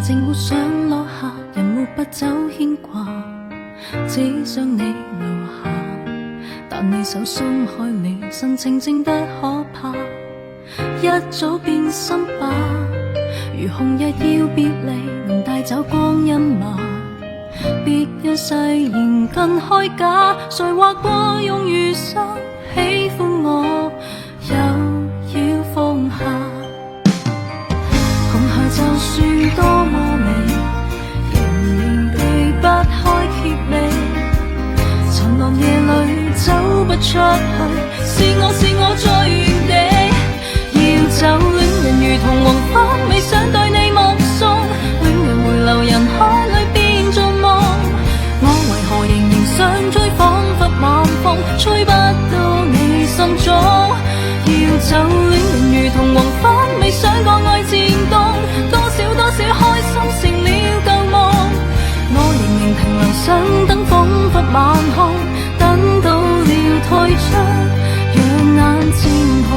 靜活想落下，人沒不走牽掛，只想你留下。但你手鬆開了，神情靜得可怕，一早變心吧。如紅日要別離，能帶走光陰嗎？別因誓言更虛假，誰劃過用餘生喜歡我，又要放下。紅霞就算多麼美，仍然避不開揭尾。沉淪夜裏走不出去，是我在原地。要走戀人如同黃昏，未想對你目送，戀人回流人海裏變做夢。我為何仍然想追，彷彿晚風吹不到你心中。要走戀人如同黃昏，未想過愛漸凍，多少開心成了舊夢。我仍然停留想等，彷彿晚空等到了退出，讓眼漸紅。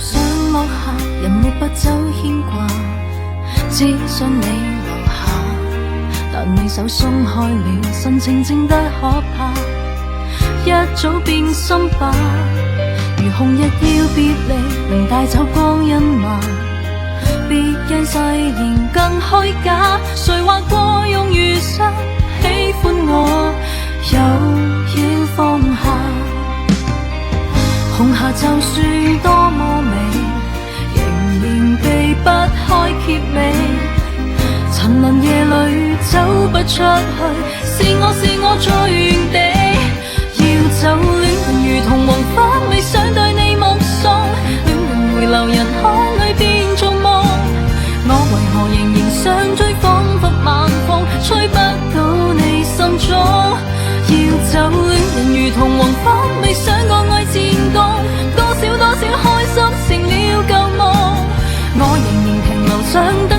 想落下，人沒不走牽掛，只想你留下。但你手鬆開了，神情靜得可怕，一早變心吧。如紅日要別離，能帶走光陰嗎？別讓誓言更虛假，誰劃過用餘生喜歡我，又要放下。紅霞就算多麼美，仍然避不開揭尾。沉淪夜裏走不出去，是我在原地。要走戀人如同黃昏，未想對你目送，戀人回流人海裏變做夢。我為何仍然想追，彷彿晚風吹不到你心中。要走戀人如同黃昏，未想過愛漸凍，多少開心成了舊夢。我仍然停留想等。